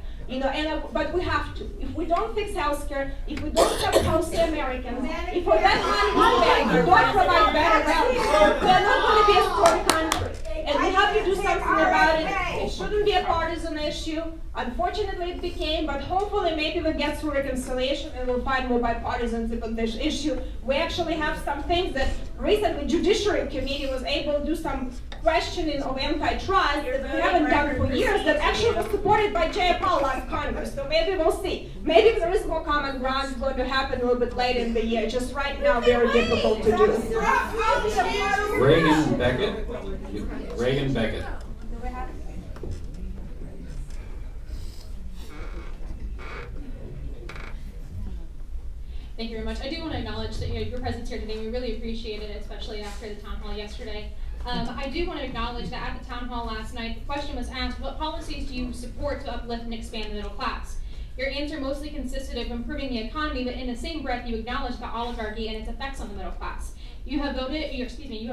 But we have to. If we don't fix healthcare, if we don't help healthcare Americans, if we don't provide better value, we're not going to be a strong country. And we have to do something about it. It shouldn't be a partisan issue. Unfortunately, it became, but hopefully maybe we'll get through reconciliation and we'll find more bipartisanship on this issue. We actually have some things that recently Judiciary Committee was able to do some questioning of antitrust that we haven't done for years that actually was supported by Jay Powell last Congress. So maybe we'll see. Maybe if there is more common ground, it's going to happen a little bit later in the year. Just right now, very difficult to do. Reagan Beckett. Reagan Beckett. Thank you very much. I do want to acknowledge that your presence here today. We really appreciate it, especially after the town hall yesterday. I do want to acknowledge that at the town hall last night, the question was asked, what policies do you support to uplift and expand the middle class? Your answer mostly consisted of improving the economy, but in the same breath, you acknowledged the oligarchy and its effects on the middle class. you have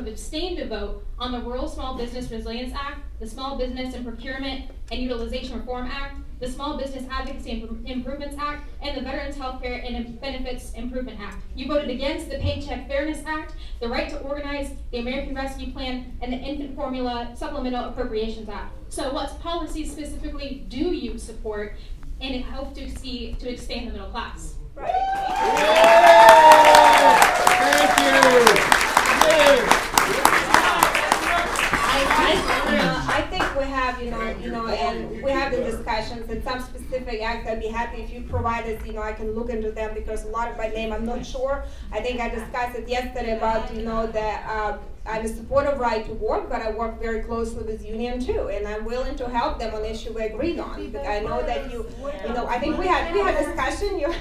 abstained to vote on the Rural Small Business Resilience Act, the Small Business and Procurement and Utilization Reform Act, the Small Business Advocacy Improvements Act, and the Veterans Healthcare and Benefits Improvement Act. You voted against the Paycheck Fairness Act, the Right to Organize, the American Rescue Plan, and the Infant Formula Supplemental Appropriations Act. So what policies specifically do you support and hope to see to expand the middle class? Thank you. I think we have, and we have the discussions and some specific acts. I'd be happy if you provide us, I can look into them because a lot of my name, I'm not sure. I think I discussed it yesterday about, I'm a supporter of right to work, but I work very closely with union too, and I'm willing to help them on issue we agreed on. But I know that I think we had discussion. Your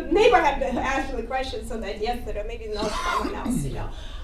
neighbor had asked the questions on that yesterday, maybe not someone else,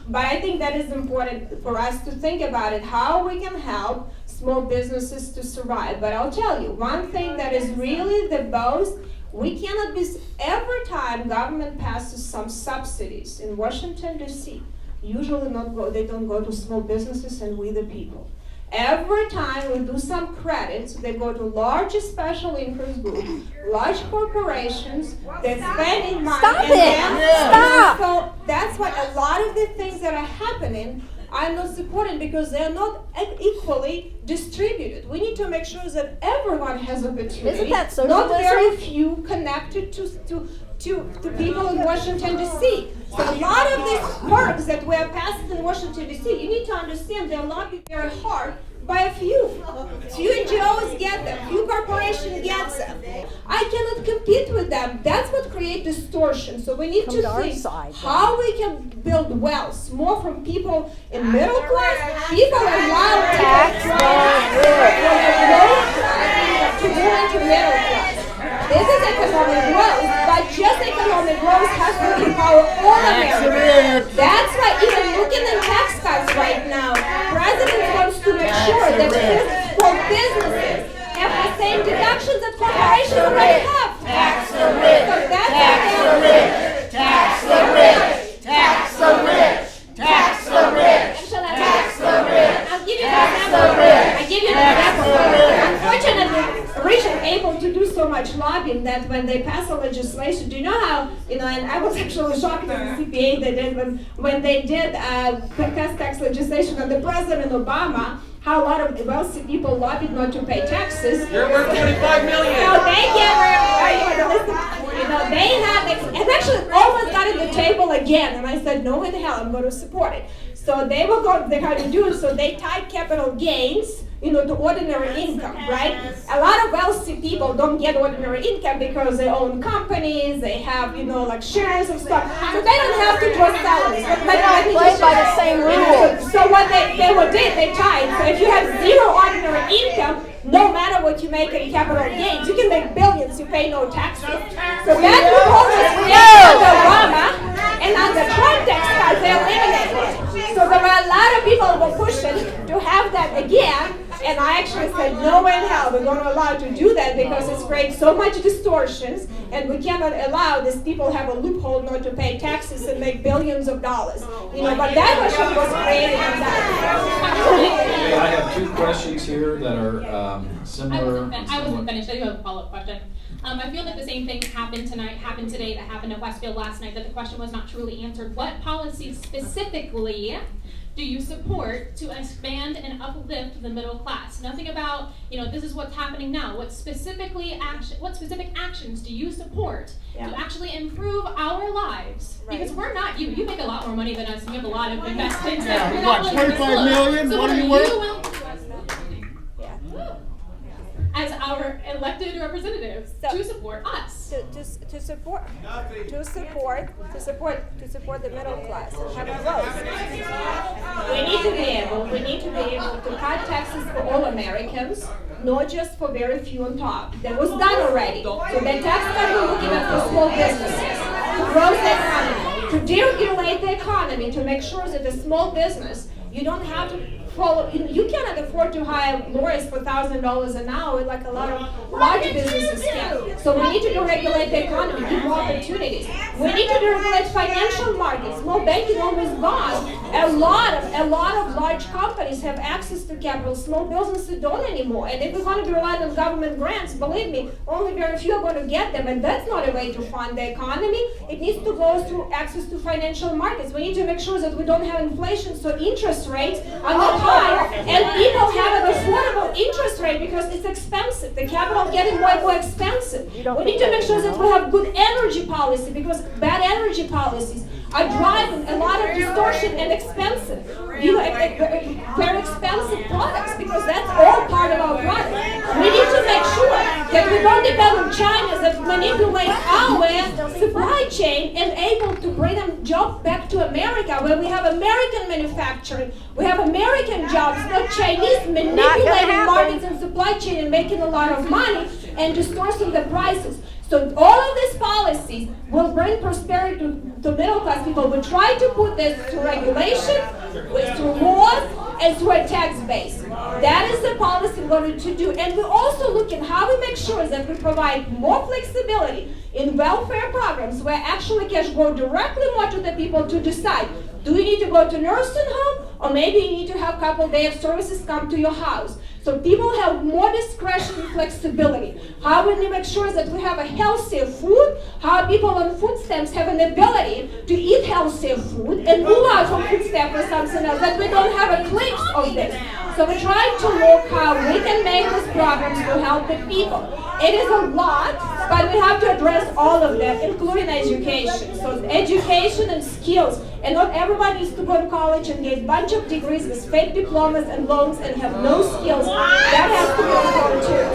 But I think that is important for us to think about it, how we can help small businesses to survive. But I'll tell you, one thing that is really the most, we cannot be, every time government passes some subsidies in Washington, D.C., usually they don't go to small businesses and we the people. Every time we do some credits, they go to large special interest groups, large corporations, they're spending money. Stop. So that's why a lot of the things that are happening, I'm not supporting because they're not equally distributed. We need to make sure that everyone has opportunity. Isn't that socialism? Not very few connected to people in Washington, D.C. So a lot of these perks that we are passing in Washington, D.C., you need to understand they're lobbied very hard by a few. Few NGOs get them, few corporations get them. I cannot compete with them. That's what creates distortion. So we need to think how we can build wealth more from people in middle class, people in low tax, to more into middle class. This is economic growth, but just economic growth has to empower all Americans. That's why even looking at tax cuts right now, President wants to make sure that for businesses have the same deductions that corporations already have. Tax the rich, tax the rich, tax the rich, tax the rich, tax the rich, tax the rich. I'll give you an example. Unfortunately, rich are able to do so much lobbying that when they pass a legislation, do you know how, and I was actually shocked at the CPA they did when they did pass tax legislation under President Obama, how a lot of wealthy people lobbied not to pay taxes. You're worth $25 million. They had, and actually almost got at the table again, and I said, no in hell, I'm going to support it. So they had to do it, so they tied capital gains, to ordinary income, right? A lot of wealthy people don't get ordinary income because they own companies, they have, like shares of stock, so they don't have to draw salaries. Play by the same rules. So what they tied. So if you have zero ordinary income, no matter what you make in capital gains, you can make billions, you pay no taxes. So that loophole was created under Obama, and under Trump tax cuts, they eliminated it. So there were a lot of people who were pushing to have that again, and I actually said, no way in hell we're going to allow to do that because it's creates so much distortions, and we cannot allow these people have a loophole not to pay taxes and make billions of dollars. But that was created on that. I have two questions here that are similar. I wasn't finished. I do have a follow-up question. I feel that the same thing happened today that happened at Westfield last night, that the question was not truly answered. What policies specifically do you support to expand and uplift the middle class? Nothing about, this is what's happening now. What specific actions do you support to actually improve our lives? Right. Because we're not you. You make a lot more money than us, and you have a lot of investments. Yeah, what, 25 million? So what are you worth? As our elected representatives to support us. To support the middle class and have growth. We need to be able to cut taxes for all Americans, not just for very few on top. That was done already. So the tax cut we're looking at for small businesses, to grow the economy, to deregulate the economy, to make sure that the small business, you don't have to follow, you cannot afford to hire lawyers for $1,000 an hour like a lot of large businesses can. So we need to deregulate the economy, give more opportunities. We need to deregulate financial markets. Small banking almost gone. A lot of large companies have access to capital. Small businesses don't anymore. And if we're going to be relying on government grants, believe me, only very few are going to get them. And that's not a way to fund the economy. It needs to go through access to financial markets. We need to make sure that we don't have inflation, so interest rates are not high, and people have an affordable interest rate because it's expensive. The capital getting more and more expensive. We need to make sure that we have good energy policy, because bad energy policies are driving a lot of distortion and expensive, very expensive products, because that's all part of our product. We need to make sure that we don't depend on China that manipulate our supply chain and able to bring them jobs back to America, where we have American manufacturing, we have American jobs, not Chinese manipulating markets and supply chain and making a lot of money and distorting the prices. So all of these policies will bring prosperity to middle class people. We try to put this through regulation, through laws, and through a tax base. That is the policy we're going to do. And we also look at how we make sure that we provide more flexibility in welfare programs where actually cash go directly more to the people to decide. Do you need to go to nursing home, or maybe you need to have a couple of days of services come to your house? So people have more discretion and flexibility. How will we make sure that we have a healthier food? How people on food stamps have an ability to eat healthier food and move out from food stamp or something else, that we don't have a glimpse of this. So we're trying to look how we can make these programs to help the people. It is a lot, but we have to address all of them, including education. So education and skills. And not everybody needs to go to college and get a bunch of degrees with fake diplomas and loans and have no skills. That has to be important too.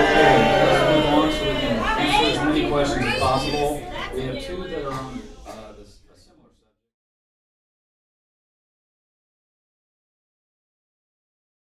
Okay, let's move on so we can answer as many questions as possible. We have two that are on